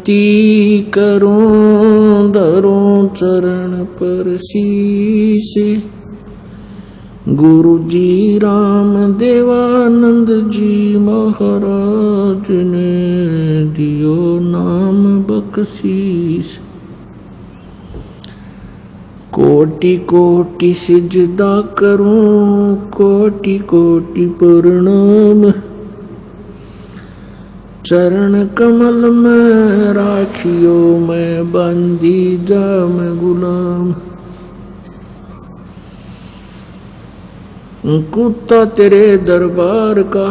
विनती करूं धरूं चरण पर शीश। गुरु जी राम देवानंद जी महाराज ने दियो नाम बख्शीश। कोटि कोटि सिजदा करूं कोटि कोटि प्रणाम। चरण कमल में राखियो मैं बंदी जाम गुलाम। कुत्ता तेरे दरबार का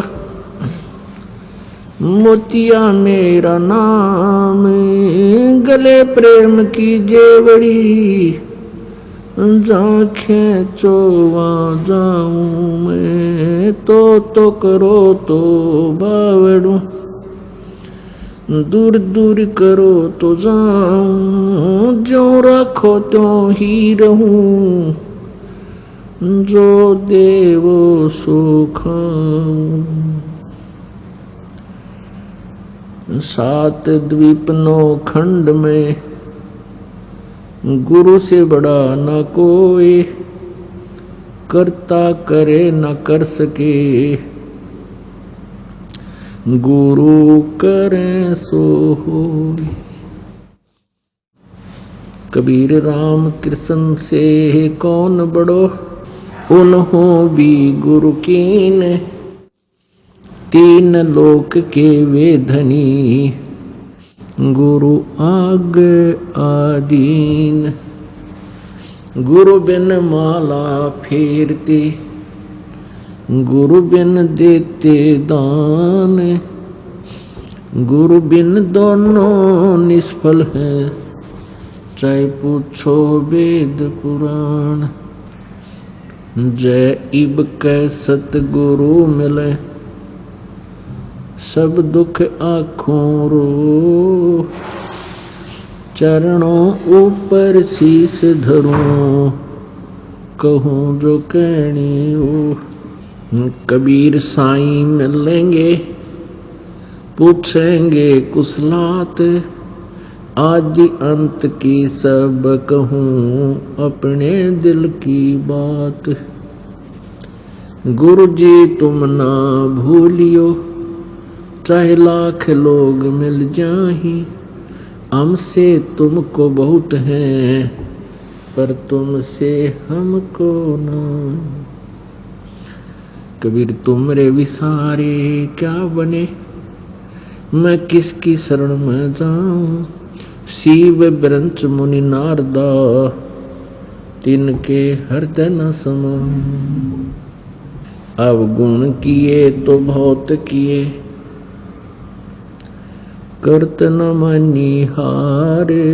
मोतिया मेरा नाम। गले प्रेम की जेवड़ी जांखें चोवा जाऊं मैं। तो करो तो बावड़ू दूर दूर करो तो जाऊं। जो रखो तो ही रहूं जो देवो सो खाऊं। सात द्वीप नौ खंड में गुरु से बड़ा न कोई। करता करे न कर सके गुरु करे सो होय। कबीर राम कृष्ण से कौन बड़ो उन्हों भी गुरु कीन। तीन लोक के वे धनी गुरु आग आदीन। गुरु बिन माला फेरते गुरु बिन देते दान। गुरु बिन दोनों निष्फल हैं चाहे पूछो वेद पुराण। जय इब कै सतगुरु मिले सब दुख आँखों रो। चरणों ऊपर शीस धरूं कहूँ जो कहनी हो। कबीर साईं मिलेंगे पूछेंगे कुशलात। आदि अंत की सब कहूँ अपने दिल की बात। गुरु जी तुम ना भूलियो चाहे लाख लोग मिल जाही। हमसे तुमको बहुत है पर तुमसे हमको ना। कबीर तुमरे विसारे क्या बने मैं किसकी शरण में जाऊं। शिव ब्रंच मुनि नारदा तिनके हृदय न समाऊं। अवगुण किए तो बहुत किए करत न मानी हारे।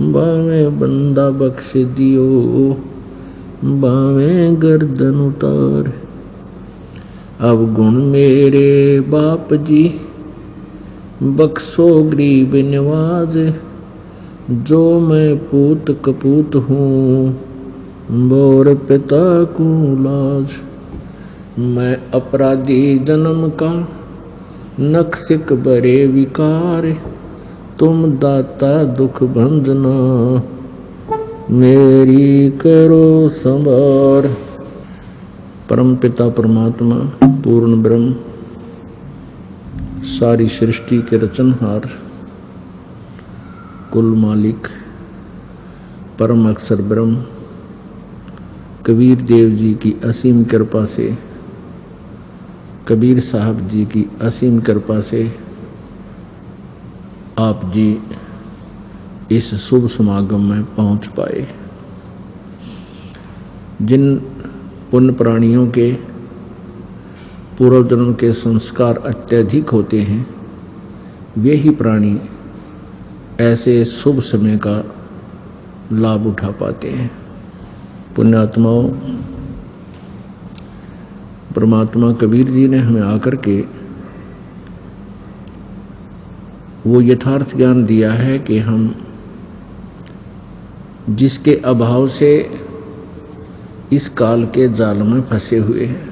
बावे बंदा बख्श दियो बावे गर्दन उतार। अवगुण मेरे बाप जी बख्शो गरीब नवाज। जो मैं पूत कपूत हूँ बोर पिता को लाज। मैं अपराधी जन्म का नक्सिक बरे विकार। तुम दाता दुख भंजना मेरी करो संभार। परम पिता परमात्मा पूर्ण ब्रह्म सारी सृष्टि के रचनहार कुल मालिक परम अक्षर ब्रह्म कबीर देव जी की असीम कृपा से कबीर साहब जी की असीम कृपा से आप जी इस शुभ समागम में पहुंच पाए। जिन पुण्य प्राणियों के पूर्व जन्म के संस्कार अत्यधिक होते हैं वे ही प्राणी ऐसे शुभ समय का लाभ उठा पाते हैं। पुण्यात्माओं, परमात्मा कबीर जी ने हमें आकर के वो यथार्थ ज्ञान दिया है कि हम जिसके अभाव से इस काल के जाल में फंसे हुए हैं,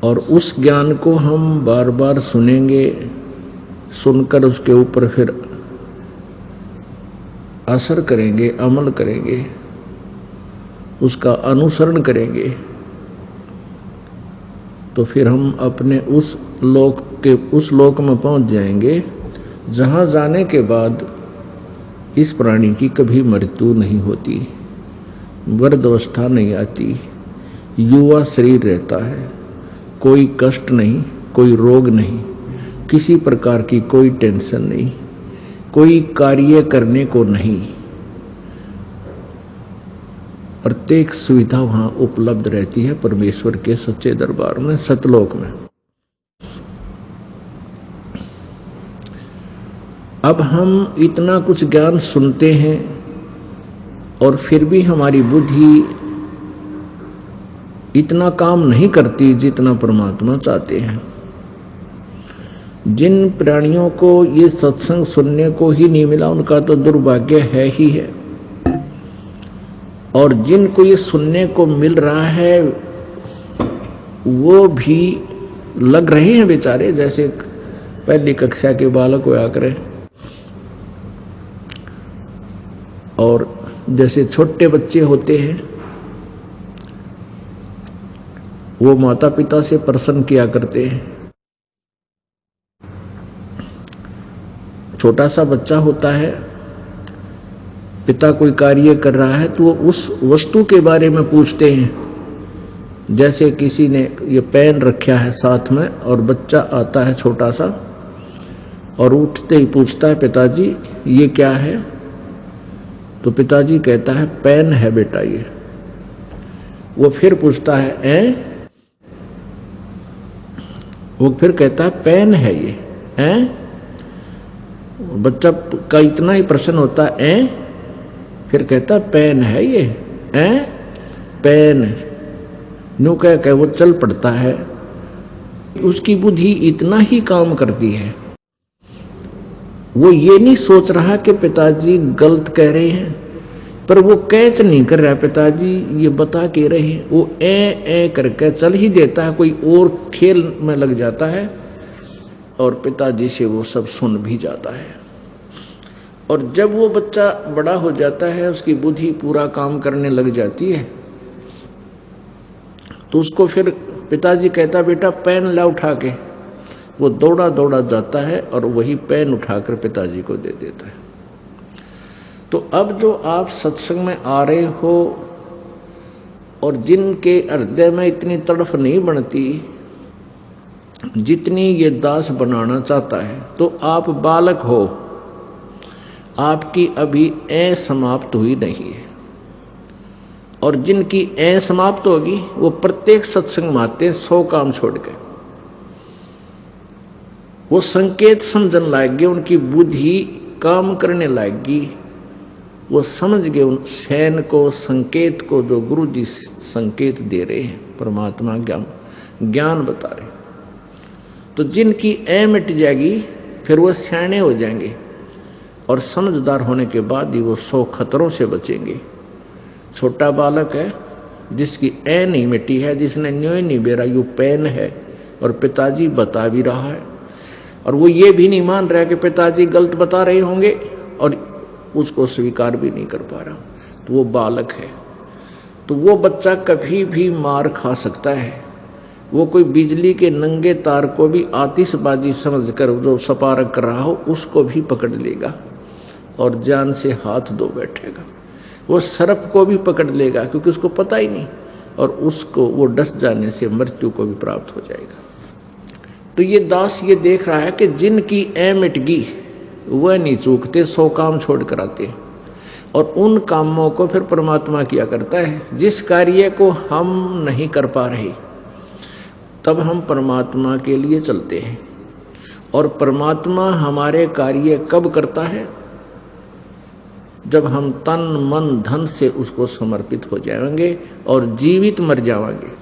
और उस ज्ञान को हम बार बार सुनेंगे, सुनकर उसके ऊपर फिर असर करेंगे, अमल करेंगे, उसका अनुसरण करेंगे, तो फिर हम अपने उस लोक में पहुंच जाएंगे जहां जाने के बाद इस प्राणी की कभी मृत्यु नहीं होती, वृद्धावस्था नहीं आती, युवा शरीर रहता है, कोई कष्ट नहीं, कोई रोग नहीं, किसी प्रकार की कोई टेंशन नहीं, कोई कार्य करने को नहीं। प्रत्येक सुविधा वहां उपलब्ध रहती है परमेश्वर के सच्चे दरबार में, सतलोक में। अब हम इतना कुछ ज्ञान सुनते हैं और फिर भी हमारी बुद्धि इतना काम नहीं करती जितना परमात्मा चाहते हैं। जिन प्राणियों को ये सत्संग सुनने को ही नहीं मिला उनका तो दुर्भाग्य है ही है, और जिनको ये सुनने को मिल रहा है वो भी लग रहे हैं बेचारे, जैसे पहली कक्षा के बालक होया करें और जैसे छोटे बच्चे होते हैं वो माता पिता से प्रसन्न किया करते हैं। छोटा सा बच्चा होता है, पिता कोई कार्य कर रहा है तो वो उस वस्तु के बारे में पूछते हैं। जैसे किसी ने ये पेन रखा है साथ में और बच्चा आता है छोटा सा और उठते ही पूछता है पिताजी ये क्या है, तो पिताजी कहता है पेन है बेटा ये। वो फिर पूछता है वो फिर कहता है पेन है ये बच्चा का इतना ही प्रश्न होता है फिर कहता है पेन है ये पेन न्यू कह वो चल पड़ता है। उसकी बुद्धि इतना ही काम करती है, वो ये नहीं सोच रहा कि पिताजी गलत कह रहे हैं, पर वो कैच नहीं कर रहा पिताजी ये बता के रहे हैं, वो ए करके चल ही देता है, कोई और खेल में लग जाता है और पिताजी से वो सब सुन भी जाता है। और जब वो बच्चा बड़ा हो जाता है, उसकी बुद्धि पूरा काम करने लग जाती है, तो उसको फिर पिताजी कहता बेटा पेन ला उठा के, वो दौड़ा दौड़ा जाता है और वही पेन उठाकर पिताजी को दे देता है। तो अब जो आप सत्संग में आ रहे हो और जिनके हृदय में इतनी तड़फ नहीं बनती जितनी ये दास बनाना चाहता है, तो आप बालक हो, आपकी अभी समाप्त हुई नहीं है। और जिनकी समाप्त होगी वो प्रत्येक सत्संग में आते 100 काम छोड़ के, वो संकेत समझने लाएंगे, उनकी बुद्धि काम करने लाएगी, वो समझ गए उन सैन को, संकेत को जो गुरु जी संकेत दे रहे हैं, परमात्मा ज्ञान बता रहे। तो जिनकी मिट जाएगी फिर वो सयाने हो जाएंगे और समझदार होने के बाद ही वो 100 खतरों से बचेंगे। छोटा बालक है जिसकी नहीं मिटी है, जिसने न्योय नहीं बेरा यू पेन है और पिताजी बता भी रहा है, और वो ये भी नहीं मान रहा कि पिताजी गलत बता रहे होंगे और उसको स्वीकार भी नहीं कर पा रहा, तो वो बालक है। तो वो बच्चा कभी भी मार खा सकता है, वो कोई बिजली के नंगे तार को भी आतिशबाजी समझकर जो सपारक कर रहा हो उसको भी पकड़ लेगा और जान से हाथ धो बैठेगा। वो सर्प को भी पकड़ लेगा क्योंकि उसको पता ही नहीं, और उसको वो डस जाने से मृत्यु को भी प्राप्त हो जाएगा। तो ये दास ये देख रहा है कि जिनकी मिट गई वह नहीं चूकते, 100 काम छोड़ कर आते हैं, और उन कामों को फिर परमात्मा किया करता है। जिस कार्य को हम नहीं कर पा रहे तब हम परमात्मा के लिए चलते हैं, और परमात्मा हमारे कार्य कब करता है, जब हम तन मन धन से उसको समर्पित हो जाएंगे और जीवित मर जाएंगे।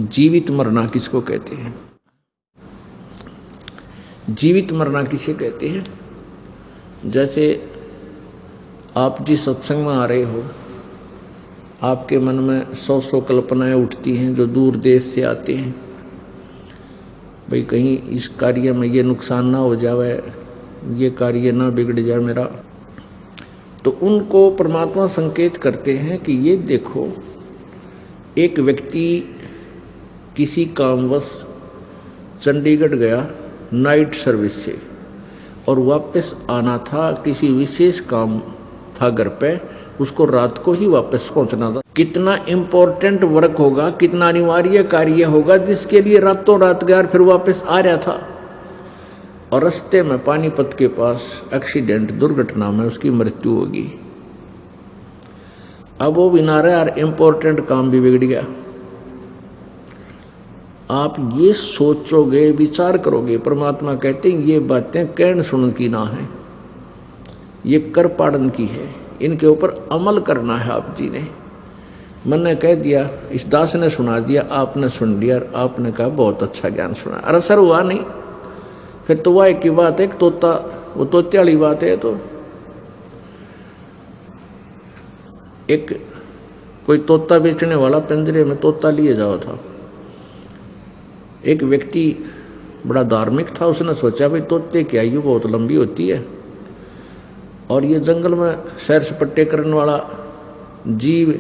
जीवित मरना किसको कहते हैं? जीवित मरना किसे कहते हैं? जैसे आप जिस सत्संग में आ रहे हो, आपके मन में 100 कल्पनाएं उठती हैं जो दूर देश से आते हैं, भाई कहीं इस कार्य में ये नुकसान ना हो जाए, ये कार्य ना बिगड़ जाए मेरा। तो उनको परमात्मा संकेत करते हैं कि ये देखो, एक व्यक्ति किसी कामवश चंडीगढ़ गया नाइट सर्विस से और वापस आना था, किसी विशेष काम था घर पे, उसको रात को ही वापस पहुंचना था। कितना इम्पोर्टेंट वर्क होगा, कितना अनिवार्य कार्य होगा जिसके लिए रातों रात गया और फिर वापस आ रहा था, और रास्ते में पानीपत के पास एक्सीडेंट, दुर्घटना में उसकी मृत्यु होगी। अब वो विनारा और इम्पोर्टेंट काम भी बिगड़ गया। आप ये सोचोगे, विचार करोगे, परमात्मा कहते हैं ये बातें कहन सुनन की ना है, ये कर पाड़न की है, इनके ऊपर अमल करना है। आप जी ने, मैंने कह दिया, इस दास ने सुना दिया, आपने सुन लिया और आपने कहा बहुत अच्छा ज्ञान सुना, अरे असर हुआ नहीं, फिर तो वह एक ही बात है, तोता, वो तोते वाली बात है। तो एक कोई तोता बेचने वाला पिंजरे में तोता लिए जाओ था। एक व्यक्ति बड़ा धार्मिक था, उसने सोचा भाई तोते की आयु बहुत लंबी होती है और ये जंगल में सैर सपट्टे करने वाला जीव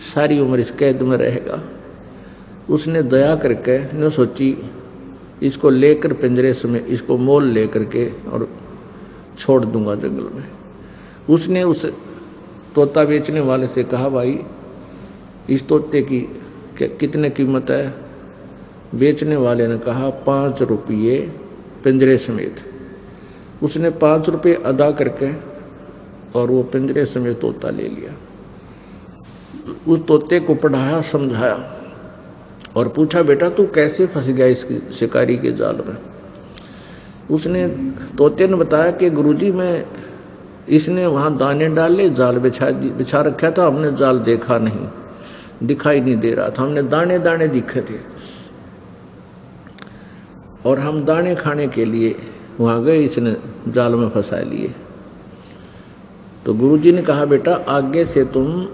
सारी उम्र इस कैद में रहेगा। उसने दया करके ने सोची इसको लेकर पिंजरे में, इसको मोल लेकर के और छोड़ दूंगा जंगल में। उसने उस तोता बेचने वाले से कहा, भाई इस तोते की कितने कीमत है? बेचने वाले ने कहा 5 रुपये पिंजरे समेत। उसने 5 रुपये अदा करके और वो पिंजरे समेत तोता ले लिया। उस तोते को पढ़ाया, समझाया और पूछा, बेटा तू कैसे फंस गया इस शिकारी के जाल में? उसने, तोते ने बताया कि गुरुजी मैं, इसने वहाँ दाने डाले, जाल बिछा रखा था, हमने जाल देखा नहीं, दिखाई नहीं दे रहा था, हमने दाने दाने दिखे थे और हम दाने खाने के लिए वहाँ गए, इसने जाल में फंसा लिए। तो गुरुजी ने कहा, बेटा आगे से तुम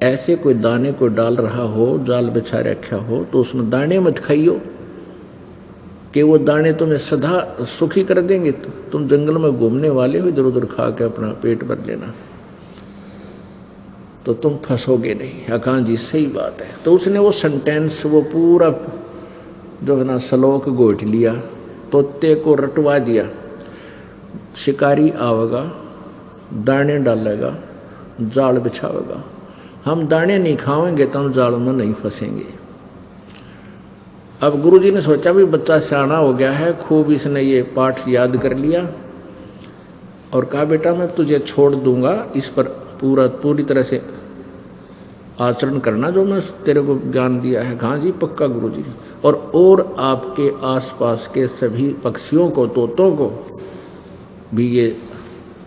ऐसे कोई दाने को डाल रहा हो, जाल बिछा रखा हो, तो उसमें दाने मत खाइयो कि वो दाने तुम्हें सदा सुखी कर देंगे। तुम जंगल में घूमने वाले हो, इधर उधर खा के अपना पेट भर लेना, तो तुम फंसोगे नहीं। अकान जी सही बात है। तो उसने वो सेंटेंस, वो पूरा जो है ना श्लोक गोट लिया, तोते को रटवा दिया। शिकारी आवेगा, दाने डालेगा, जाल बिछावेगा, हम दाने नहीं खाएंगे तो हम जाल में नहीं फंसेंगे। अब गुरुजी ने सोचा भी बच्चा सियाना हो गया है, खूब इसने ये पाठ याद कर लिया और कहा, बेटा मैं तुझे छोड़ दूंगा, इस पर पूरी तरह से आचरण करना जो मैं तेरे को ज्ञान दिया है। हाँ जी पक्का गुरुजी। और आपके आसपास के सभी पक्षियों को, तोतों को भी ये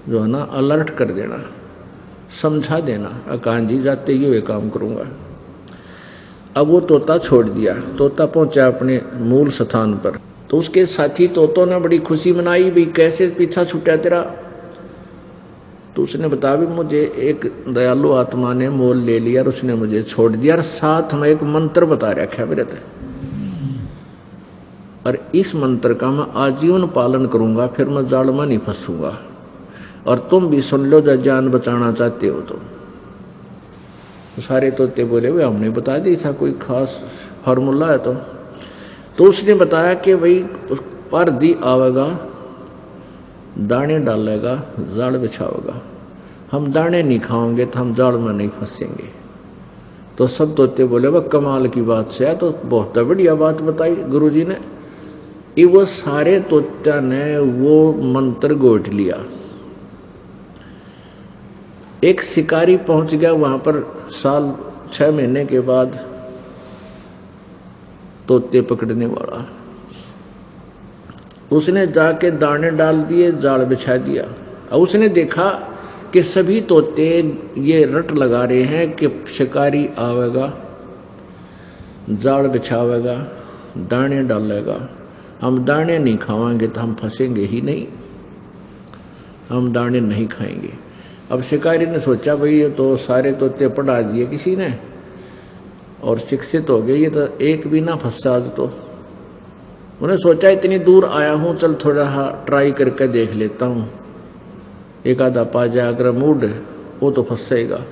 जो है ना अलर्ट कर देना, समझा देना। अकान जी जाते ही वे काम करूँगा। अब वो तोता छोड़ दिया, तोता पहुंचा अपने मूल स्थान पर। तो उसके साथी तोतों ने बड़ी खुशी मनाई, भाई कैसे पीछा छूटा तेरा? तो उसने बताया, भी मुझे एक दयालु आत्मा ने मोल ले लिया और उसने मुझे छोड़ दिया और साथ में एक मंत्र बता रखा मेरे तक, और इस मंत्र का मैं आजीवन पालन करूंगा, फिर मैं जाल में नहीं फंसूंगा। और तुम भी सुन लो जब जान बचाना चाहते हो तो। सारे तोते बोले, वे हमने बता दी, ऐसा कोई खास फार्मूला है तो उसने बताया कि भाई परदी आवेगा, दाने डालेगा, जाल बिछावेगा, हम दाने नहीं खाओगे तो हम जाल में नहीं फंसेंगे। तो सब तोते बोले, वह कमाल की बात से है, तो बहुत बढ़िया बात बताई गुरुजी ने। वो सारे तोत्या ने वो मंत्र गोट लिया। एक शिकारी पहुंच गया वहां पर, साल 6 महीने के बाद तोते पकड़ने वाला। उसने जाके दाने डाल दिए, जाल बिछा दिया, और उसने देखा कि सभी तोते ये रट लगा रहे हैं कि शिकारी आवेगा, जाल बिछावेगा, दाने डालेगा, हम दाने नहीं खाएंगे तो हम फंसेंगे ही नहीं, हम दाने नहीं खाएंगे। अब शिकारी ने सोचा भाई ये तो सारे तोते पढ़ा दिए किसी ने और शिक्षित हो गए, ये तो एक भी ना फंसा आज तो। उन्हें सोचा इतनी दूर आया हूँ, चल थोड़ा ट्राई करके देख लेता हूँ, एक आधा पा जाए, अगर मूड वो तो फंसेगा।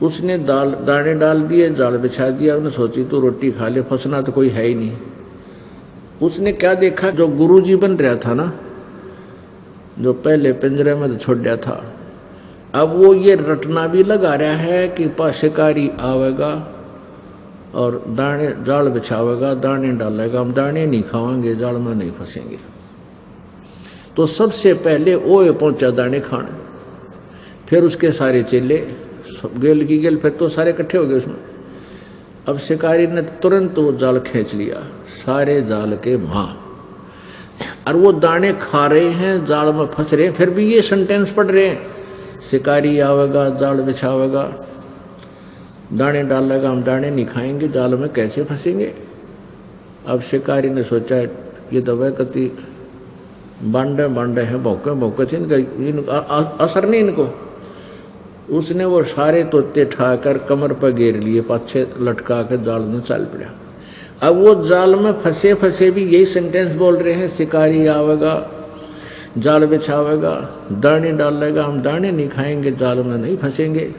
उसने दाने डाल दिए, जाल बिछा दिया, उसने सोची तो रोटी खा ले, फंसना तो कोई है ही नहीं। उसने क्या देखा, जो गुरुजी बन रहा था ना, जो पहले पिंजरे में तो छोड़ दिया था, अब वो ये रटना भी लगा रहा है कि शिकारी आवेगा और दाने जाल बिछावेगा, दाने डालेगा, हम दाने नहीं खावांगे, जाल में नहीं फंसेंगे। तो सबसे पहले वो पहुंचा दाने खाने, फिर उसके सारे चेले गेल की गेल, फिर तो सारे इकट्ठे हो गए उसमें। अब शिकारी ने तुरंत वो जाल खींच लिया, सारे जाल के मां, और वो दाने खा रहे हैं, जाल में फंस रहे हैं, फिर भी ये सेंटेंस पढ़ रहे हैं, शिकारी आवेगा, जाल बिछावेगा, दाने डालेगा, हम दाने नहीं खाएंगे, जाल में कैसे फंसेंगे। अब शिकारी ने सोचा ये तो वह कति बांडे बांडे हैं, भौके भौके थे, इनका असर नहीं इनको। उसने वो सारे तोते ठाकर कमर पर घेर लिए, पाछे लटका कर जाल में चल पड़ा। अब वो जाल में फंसे फंसे भी यही सेंटेंस बोल रहे हैं, शिकारी आवेगा, जाल बिछावेगा, दाने डालेगा, हम दाने नहीं खाएंगे, जाल में नहीं फंसेंगे।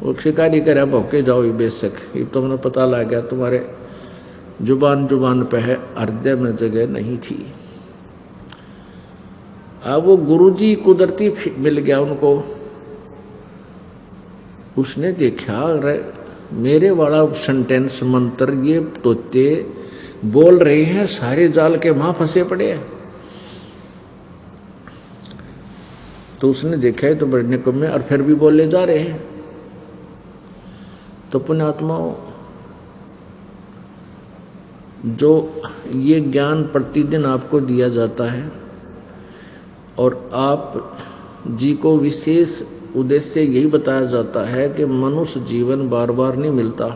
वो शिकारी कह रहा भौके जाओ ये बेशक, ये तुमने पता लग गया, तुम्हारे जुबान पे है, हृदय में जगह नहीं थी। अब वो गुरुजी कुदरती मिल गया उनको। उसने देखा अरे मेरे वाला सेंटेंस मंत्र ये तोते बोल रहे हैं, सारे जाल के वहां फंसे पड़े हैं। तो उसने देखा है तो बड़े निकम्मे, और फिर भी बोले जा रहे हैं। तो पुण्यात्माओं, जो ये ज्ञान प्रतिदिन आपको दिया जाता है और आप जी को विशेष उद्देश्य यही बताया जाता है कि मनुष्य जीवन बार बार नहीं मिलता,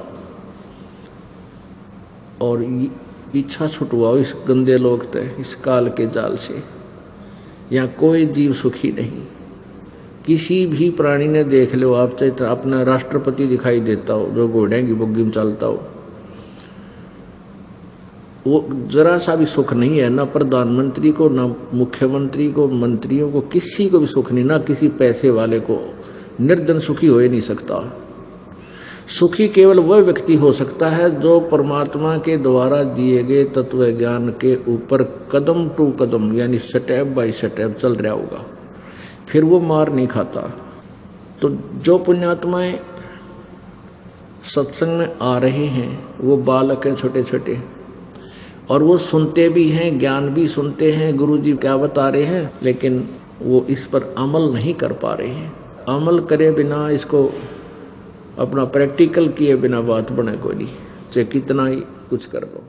और इच्छा छुटवाओ इस गंदे लोग तय, इस काल के जाल से। यहाँ कोई जीव सुखी नहीं। किसी भी प्राणी ने देख लो आप, चाहे अपना राष्ट्रपति दिखाई देता हो जो घोड़े की बुग्गी में चलता हो, वो जरा सा भी सुख नहीं है, ना प्रधानमंत्री को, ना मुख्यमंत्री को, मंत्रियों को, किसी को भी सुख नहीं, ना किसी पैसे वाले को। निर्धन सुखी हो ही नहीं सकता। सुखी केवल वह व्यक्ति हो सकता है जो परमात्मा के द्वारा दिए गए तत्व ज्ञान के ऊपर कदम टू कदम यानी स्टेप बाय स्टेप चल रहा होगा, फिर वो मार नहीं खाता। तो जो पुण्यात्माएं सत्संग में आ रहे हैं वो बालक हैं छोटे छोटे, और वो सुनते भी हैं, ज्ञान भी सुनते हैं, गुरु जी क्या बता रहे हैं, लेकिन वो इस पर अमल नहीं कर पा रहे हैं। अमल करे बिना, इसको अपना प्रैक्टिकल किए बिना बात बने कोई नहीं, चाहे कितना ही कुछ कर लो।